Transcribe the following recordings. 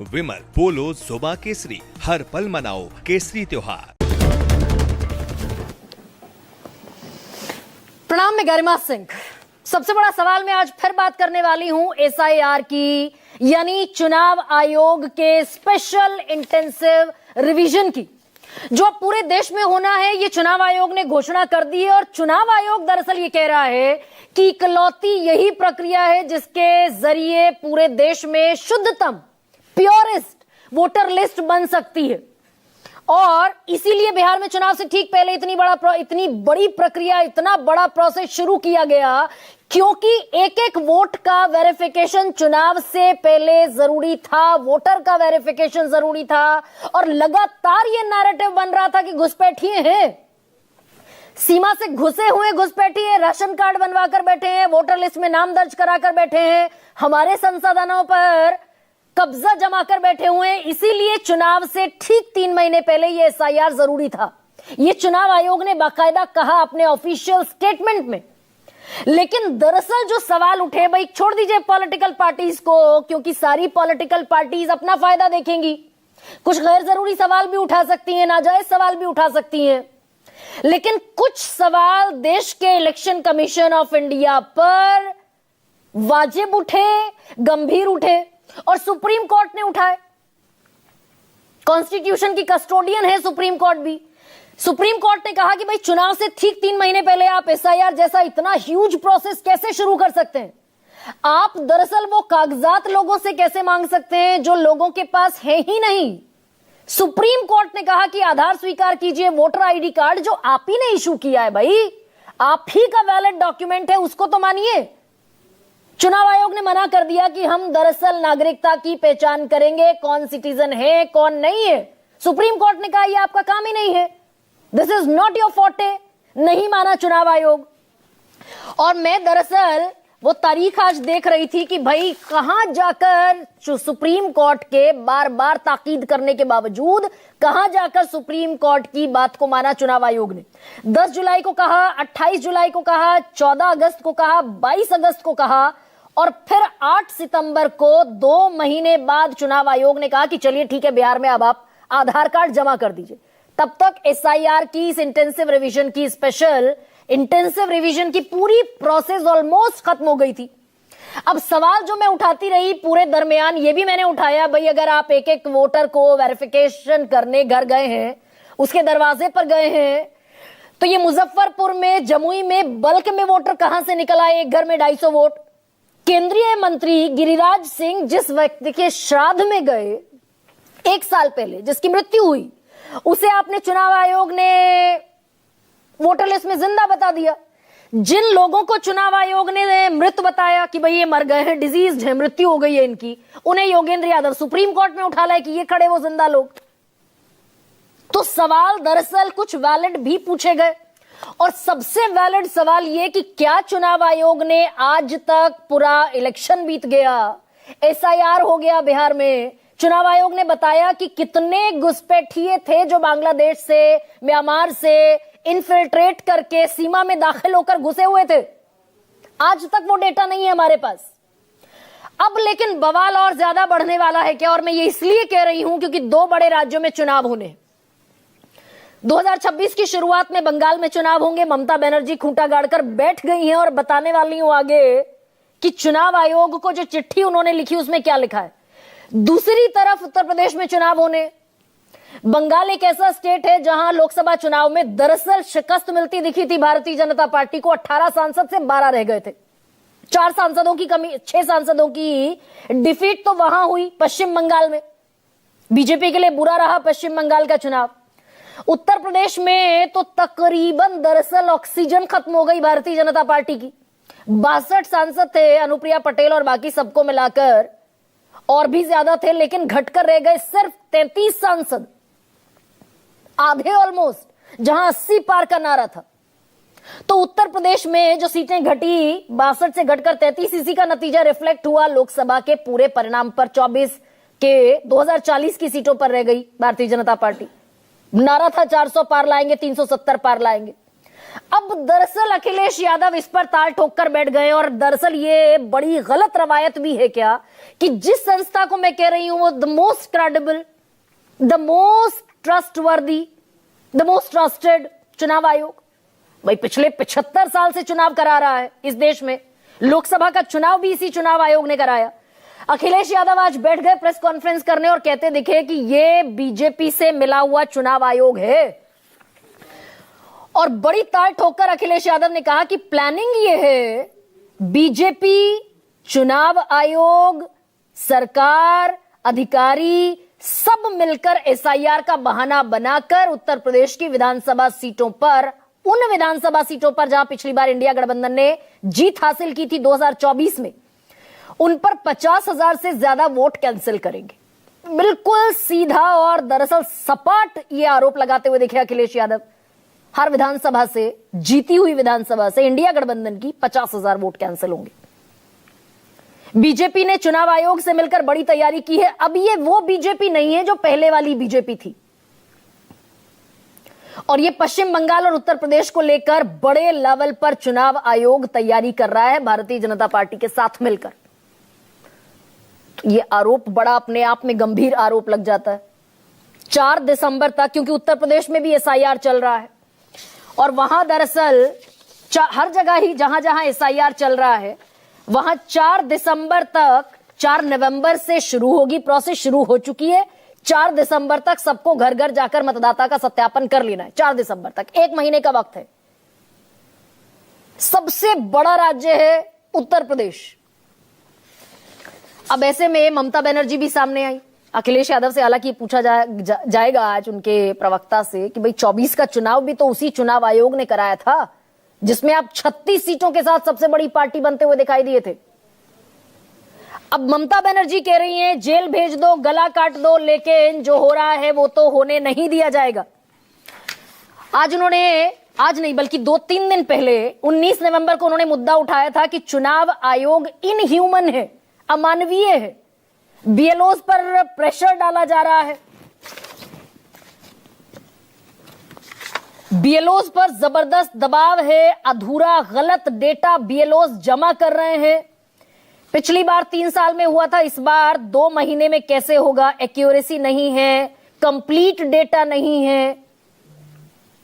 विमल बोलो जुबा केसरी, हर पल मनाओ केसरी त्योहार। प्रणाम, मैं गरिमा सिंह। सबसे बड़ा सवाल मैं आज फिर बात करने वाली हूं एसआईआर की, यानी चुनाव आयोग के स्पेशल इंटेंसिव रिवीजन की, जो पूरे देश में होना है। ये चुनाव आयोग ने घोषणा कर दी है और चुनाव आयोग दरअसल ये कह रहा है कि इकलौती यही प्रक्रिया है जिसके जरिए पूरे देश में शुद्धतम प्योरेस्ट वोटर लिस्ट बन सकती है। और इसीलिए बिहार में चुनाव से ठीक पहले इतनी बड़ी प्रक्रिया, इतना बड़ा प्रोसेस शुरू किया गया, क्योंकि एक एक वोट का वेरिफिकेशन चुनाव से पहले जरूरी था, वोटर का वेरिफिकेशन जरूरी था। और लगातार ये नैरेटिव बन रहा था कि घुसपैठिए हैं, सीमा से घुसे हुए घुसपैठिए, राशन कार्ड बनवाकर बैठे हैं, वोटर लिस्ट में नाम दर्ज कराकर बैठे हैं, हमारे संसाधनों पर कब्जा जमा कर बैठे हुए हैं। इसीलिए चुनाव से ठीक 3 महीने पहले ये एसआईआर जरूरी था। ये चुनाव आयोग ने बाकायदा कहा अपने ऑफिशियल स्टेटमेंट में। लेकिन दरअसल जो सवाल उठे, भाई छोड़ दीजिए पॉलिटिकल पार्टीज को, क्योंकि सारी पॉलिटिकल पार्टीज अपना फायदा देखेंगी, कुछ गैर जरूरी सवाल भी उठा सकती हैं, नाजायज सवाल भी उठा सकती हैं। लेकिन कुछ सवाल देश के इलेक्शन कमीशन ऑफ इंडिया पर वाजिब उठे, गंभीर उठे और सुप्रीम कोर्ट ने उठाए। कॉन्स्टिट्यूशन की कस्टोडियन है सुप्रीम कोर्ट भी। सुप्रीम कोर्ट ने कहा कि भाई चुनाव से ठीक 3 महीने पहले आप एसआईआर जैसा इतना ह्यूज प्रोसेस कैसे शुरू कर सकते हैं? आप दरअसल वो कागजात लोगों से कैसे मांग सकते हैं जो लोगों के पास है ही नहीं? सुप्रीम कोर्ट ने कहा कि आधार स्वीकार कीजिए, वोटर आईडी कार्ड जो आप ही ने इशू किया है, भाई आप ही का वैलिड डॉक्यूमेंट है, उसको तो मानिए। चुनाव आयोग ने मना कर दिया कि हम दरअसल नागरिकता की पहचान करेंगे, कौन सिटीजन है कौन नहीं है। सुप्रीम कोर्ट ने कहा यह आपका काम ही नहीं है, this is not your forte. नहीं माना चुनाव आयोग। और मैं दरअसल वो तारीख आज देख रही थी कि भाई कहां जाकर सुप्रीम कोर्ट के बार बार ताकीद करने के बावजूद कहां जाकर सुप्रीम कोर्ट की बात को माना चुनाव आयोग ने। 10 जुलाई को कहा, 28 जुलाई को कहा, 14 अगस्त को कहा, 22 अगस्त को कहा और फिर 8 सितंबर को 2 महीने बाद चुनाव आयोग ने कहा कि चलिए ठीक है, बिहार में अब आप आधार कार्ड जमा कर दीजिए। तब तक एसआईआर की इस इंटेंसिव रिवीजन की, स्पेशल इंटेंसिव रिवीजन की पूरी प्रोसेस ऑलमोस्ट खत्म हो गई थी। अब सवाल जो मैं उठाती रही पूरे दरमियान, ये भी मैंने उठाया, भाई अगर आप एक एक वोटर को वेरिफिकेशन करने घर गए हैं, उसके दरवाजे पर गए हैं, तो ये मुजफ्फरपुर में, जमुई में बल्क में वोटर कहां से निकल आए? एक घर में 250 वोट। केंद्रीय मंत्री गिरिराज सिंह जिस व्यक्ति के श्राद्ध में गए 1 साल पहले, जिसकी मृत्यु हुई, उसे आपने चुनाव आयोग ने वोटर लिस्ट में जिंदा बता दिया। जिन लोगों को चुनाव आयोग ने मृत बताया कि भाई ये मर गए हैं, डिजीज है, मृत्यु हो गई है इनकी, उन्हें योगेंद्र यादव सुप्रीम कोर्ट में उठा लाए कि ये खड़े वो जिंदा लोग। तो सवाल दरअसल कुछ वैलिड भी पूछे गए और सबसे वैलिड सवाल ये कि क्या चुनाव आयोग ने आज तक, पूरा इलेक्शन बीत गया, एसआईआर हो गया बिहार में, चुनाव आयोग ने बताया कि कितने घुसपैठिए थे जो बांग्लादेश से, म्यांमार से इन्फिल्ट्रेट करके सीमा में दाखिल होकर घुसे हुए थे? आज तक वो डेटा नहीं है हमारे पास। अब लेकिन बवाल और ज्यादा बढ़ने वाला है क्या? और मैं ये इसलिए कह रही हूं क्योंकि 2 बड़े राज्यों में चुनाव होने, 2026 की शुरुआत में बंगाल में चुनाव होंगे। ममता बनर्जी खूंटा गाड़कर बैठ गई हैं और बताने वाली हूं आगे कि चुनाव आयोग को जो चिट्ठी उन्होंने लिखी उसमें क्या लिखा है। दूसरी तरफ उत्तर प्रदेश में चुनाव होने। बंगाल एक ऐसा स्टेट है जहां लोकसभा चुनाव में दरअसल शिकस्त मिलती दिखी थी भारतीय जनता पार्टी को। 18 सांसद से 12 रह गए थे, 4 सांसदों की कमी, 6 सांसदों की डिफीट तो वहां हुई पश्चिम बंगाल में। बीजेपी के लिए बुरा रहा पश्चिम बंगाल का चुनाव। उत्तर प्रदेश में तो तकरीबन दरअसल ऑक्सीजन खत्म हो गई भारतीय जनता पार्टी की। 62 सांसद थे, अनुप्रिया पटेल और बाकी सबको मिलाकर और भी ज्यादा थे, लेकिन घटकर रह गए सिर्फ 33 सांसद, आधे ऑलमोस्ट, जहां 80 पार का नारा था। तो उत्तर प्रदेश में जो सीटें घटी 62 से घटकर 33, इसी का नतीजा रिफ्लेक्ट हुआ लोकसभा के पूरे परिणाम पर। 24 के 2040 की सीटों पर रह गई भारतीय जनता पार्टी। नारा था 400 पार लाएंगे, 370 पार लाएंगे। अब दरअसल अखिलेश यादव इस पर ताल ठोक कर बैठ गए और दरअसल ये बड़ी गलत रवायत भी है क्या कि जिस संस्था को मैं कह रही हूं वो the most credible, the most trustworthy, the most trusted चुनाव आयोग, भाई पिछले 75 साल से चुनाव करा रहा है इस देश में, लोकसभा का चुनाव भी इसी चुनाव आयोग ने कराया। अखिलेश यादव आज बैठ गए प्रेस कॉन्फ्रेंस करने और कहते दिखे कि ये बीजेपी से मिला हुआ चुनाव आयोग है। और बड़ी ताल ठोककर अखिलेश यादव ने कहा कि प्लानिंग ये है, बीजेपी, चुनाव आयोग, सरकार, अधिकारी सब मिलकर एसआईआर का बहाना बनाकर उत्तर प्रदेश की विधानसभा सीटों पर, उन विधानसभा सीटों पर जहां पिछली बार इंडिया गठबंधन ने जीत हासिल की थी 2024 में, उन पर 50,000 से ज्यादा वोट कैंसिल करेंगे। बिल्कुल सीधा और दरअसल सपाट ये आरोप लगाते हुए देखे अखिलेश यादव। हर विधानसभा से, जीती हुई विधानसभा से इंडिया गठबंधन की 50,000 वोट कैंसिल होंगे। बीजेपी ने चुनाव आयोग से मिलकर बड़ी तैयारी की है। अब ये वो बीजेपी नहीं है जो पहले वाली बीजेपी थी, और ये पश्चिम बंगाल और उत्तर प्रदेश को लेकर बड़े लेवल पर चुनाव आयोग तैयारी कर रहा है भारतीय जनता पार्टी के साथ मिलकर। तो ये आरोप बड़ा अपने आप में गंभीर आरोप लग जाता है। 4 दिसंबर तक, क्योंकि उत्तर प्रदेश में भी एसआईआर चल रहा है और वहां दरअसल हर जगह ही जहां जहां एसआईआर चल रहा है वहां 4 दिसंबर तक, 4 नवंबर से शुरू होगी, प्रोसेस शुरू हो चुकी है। 4 दिसंबर तक सबको घर घर जाकर मतदाता का सत्यापन कर लेना है। 4 दिसंबर तक 1 महीने का वक्त है। सबसे बड़ा राज्य है उत्तर प्रदेश। अब ऐसे में ममता बनर्जी भी सामने आई। अखिलेश यादव से हालांकि पूछा जाएगा आज उनके प्रवक्ता से कि भाई 24 का चुनाव भी तो उसी चुनाव आयोग ने कराया था जिसमें आप 36 सीटों के साथ सबसे बड़ी पार्टी बनते हुए दिखाई दिए थे। अब ममता बनर्जी कह रही हैं जेल भेज दो, गला काट दो, लेकिन जो हो रहा है वो तो होने नहीं दिया जाएगा। आज नहीं बल्कि 2-3 दिन पहले 19 नवंबर को उन्होंने मुद्दा उठाया था कि चुनाव आयोग इनह्यूमन है, अमानवीय है, बीएलओज पर प्रेशर डाला जा रहा है, बीएलओज पर जबरदस्त दबाव है, अधूरा गलत डेटा बीएलओज जमा कर रहे हैं। पिछली बार 3 साल में हुआ था, इस बार 2 महीने में कैसे होगा, एक्यूरेसी नहीं है, कंप्लीट डेटा नहीं है,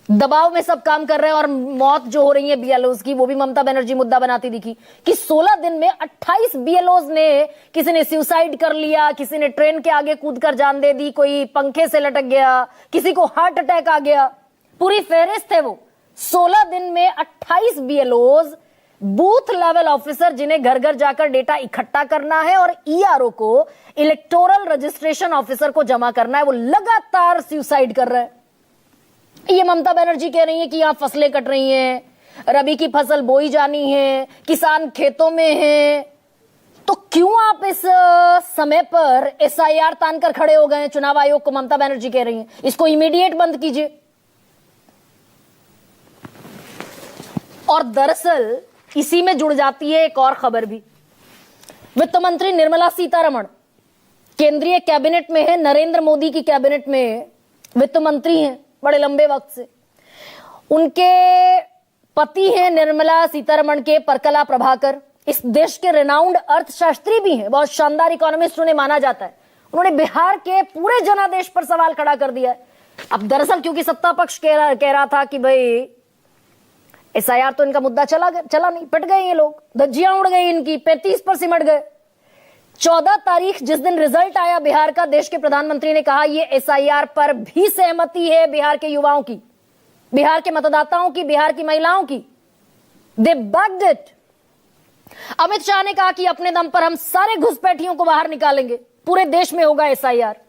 दबाव में सब काम कर रहे हैं। और मौत जो हो रही है बीएलओज की, वो भी ममता बनर्जी मुद्दा बनाती दिखी कि 16 दिन में 28 बीएलओज ने, किसी ने सुसाइड कर लिया, किसी ने ट्रेन के आगे कूदकर जान दे दी, कोई पंखे से लटक गया, किसी को हार्ट अटैक आ गया। पूरी फेहरिस्त है वो। 16 दिन में 28 बीएलओज, बूथ लेवल ऑफिसर जिन्हें घर घर जाकर डेटा इकट्ठा करना है और ईआरओ को, इलेक्टोरल रजिस्ट्रेशन ऑफिसर को जमा करना है, वो लगातार सुसाइड कर रहे हैं। ये ममता बनर्जी कह रही है कि यहां फसलें कट रही हैं, रबी की फसल बोई जानी है, किसान खेतों में हैं, तो क्यों आप इस समय पर एसआईआर तानकर खड़े हो गए हैं चुनाव आयोग को? ममता बनर्जी कह रही हैं इसको इमीडिएट बंद कीजिए। और दरअसल इसी में जुड़ जाती है एक और खबर भी। वित्त मंत्री निर्मला सीतारमण केंद्रीय कैबिनेट में है, नरेंद्र मोदी की कैबिनेट में वित्त मंत्री हैं बड़े लंबे वक्त से। उनके पति हैं निर्मला सीतारमण के परकला प्रभाकर, इस देश के रेनाउंड अर्थशास्त्री भी हैं, बहुत शानदार इकोनॉमिस्ट उन्हें माना जाता है। उन्होंने बिहार के पूरे जनादेश पर सवाल खड़ा कर दिया है। अब दरअसल क्योंकि सत्ता पक्ष कह रहा था कि भाई एसआईआर तो इनका मुद्दा चला नहीं, पिट गए ये लोग, धज्जियां उड़ गई इनकी, 35 पर सिमट गए। 14 तारीख जिस दिन रिजल्ट आया बिहार का, देश के प्रधानमंत्री ने कहा ये एसआईआर पर भी सहमति है बिहार के युवाओं की, बिहार के मतदाताओं की, बिहार की महिलाओं की। दे बैक्ड इट। अमित शाह ने कहा कि अपने दम पर हम सारे घुसपैठियों को बाहर निकालेंगे, पूरे देश में होगा एसआईआर।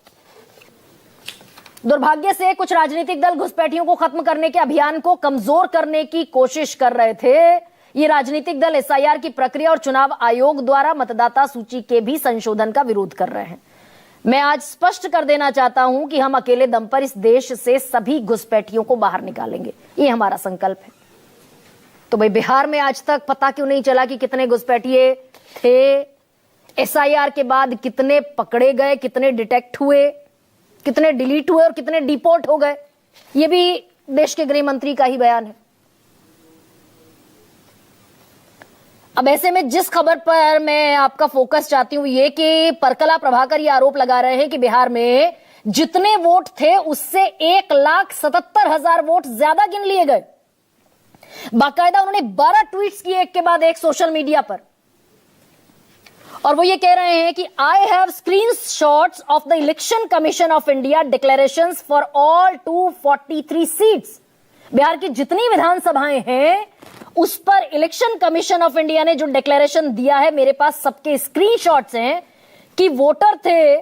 दुर्भाग्य से कुछ राजनीतिक दल घुसपैठियों को खत्म करने के अभियान को कमजोर करने की कोशिश कर रहे थे। ये राजनीतिक दल एसआईआर की प्रक्रिया और चुनाव आयोग द्वारा मतदाता सूची के भी संशोधन का विरोध कर रहे हैं। मैं आज स्पष्ट कर देना चाहता हूं कि हम अकेले दम पर इस देश से सभी घुसपैठियों को बाहर निकालेंगे, ये हमारा संकल्प है। तो भाई बिहार में आज तक पता क्यों नहीं चला कि कितने घुसपैठिए थे? एसआईआर के बाद कितने पकड़े गए, कितने डिटेक्ट हुए, कितने डिलीट हुए और कितने डिपोर्ट हो गए? ये भी देश के गृह मंत्री का ही बयान है। अब ऐसे में जिस खबर पर मैं आपका फोकस चाहती हूं ये कि परकला प्रभाकर ये आरोप लगा रहे हैं कि बिहार में जितने वोट थे उससे 1,77,000 वोट ज्यादा गिन लिए गए। बाकायदा उन्होंने 12 ट्वीट्स किए एक के बाद एक सोशल मीडिया पर, और वो ये कह रहे हैं कि I have screenshots of the election commission of India declarations for all 243 seats. Bihar की जितनी विधानसभाएं हैं उस पर इलेक्शन कमीशन ऑफ इंडिया ने जो डिक्लेरेशन दिया है, मेरे पास सबके स्क्रीनशॉट्स हैं कि वोटर थे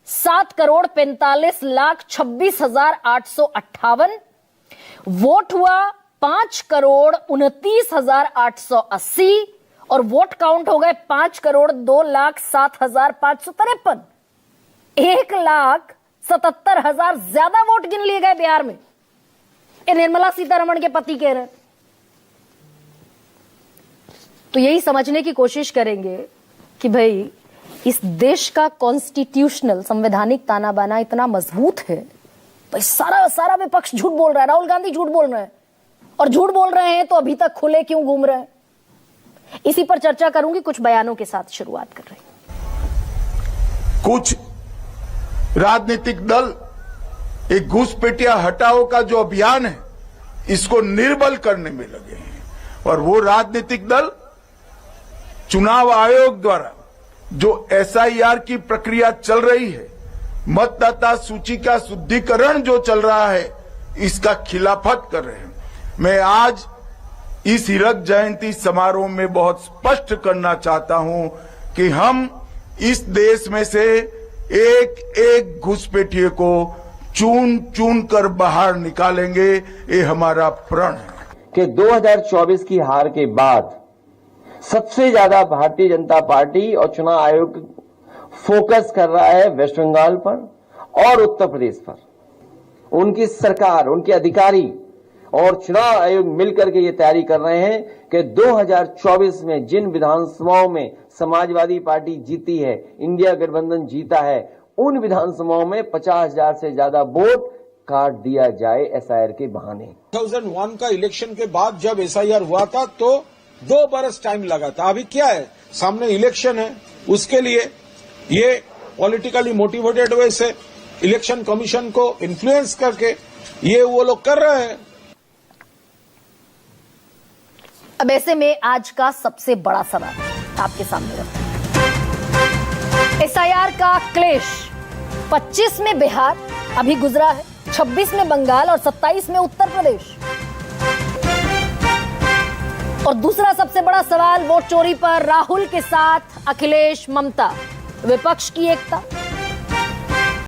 7,45,26,858, वोट हुआ 5,29,880 और वोट काउंट हो गए 5,02,07,553। 1,77,000 ज्यादा वोट गिन लिए गए बिहार में। ये निर्मला सीतारमण के पति कह रहे हैं। तो यही समझने की कोशिश करेंगे कि भाई इस देश का कॉन्स्टिट्यूशनल संवैधानिक ताना बाना इतना मजबूत है। भाई सारा विपक्ष झूठ बोल रहा है, राहुल गांधी झूठ बोल रहे हैं, और झूठ बोल रहे हैं तो अभी तक खुले क्यों घूम रहे हैं? इसी पर चर्चा करूंगी, कुछ बयानों के साथ शुरुआत कर रहे हैं। कुछ राजनीतिक दल एक घुसपैठिया हटाओ का जो अभियान है इसको निर्बल करने में लगे हैं, और वो राजनीतिक दल चुनाव आयोग द्वारा जो एसआईआर की प्रक्रिया चल रही है, मतदाता सूची का शुद्धिकरण जो चल रहा है, इसका खिलाफत कर रहे हैं। मैं आज इस हीरक जयंती समारोह में बहुत स्पष्ट करना चाहता हूं कि हम इस देश में से एक एक घुसपैठिए को चुन चुन कर बाहर निकालेंगे। ये हमारा प्रण है कि 2024 की हार के बाद सबसे ज्यादा भारतीय जनता पार्टी और चुनाव आयोग फोकस कर रहा है वेस्ट बंगाल पर और उत्तर प्रदेश पर। उनकी सरकार, उनके अधिकारी और चुनाव आयोग मिलकर के ये तैयारी कर रहे हैं कि 2024 में जिन विधानसभाओं में समाजवादी पार्टी जीती है, इंडिया गठबंधन जीता है, उन विधानसभाओं में 50,000 से ज्यादा वोट काट दिया जाए एसआईआर के बहाने। 2001 का इलेक्शन के बाद जब एसआईआर हुआ था तो 2 बरस टाइम लगा था। अभी क्या है, सामने इलेक्शन है, उसके लिए ये पॉलिटिकली मोटिवेटेड वे से इलेक्शन कमीशन को इन्फ्लुएंस करके ये वो लोग कर रहे हैं। अब ऐसे में आज का सबसे बड़ा सवाल आपके सामने रखते हैं। एसआईआर का क्लेश 25 में बिहार अभी गुजरा है, 26 में बंगाल और 27 में उत्तर प्रदेश। और दूसरा सबसे बड़ा सवाल वोट चोरी पर राहुल के साथ अखिलेश, ममता, विपक्ष की एकता।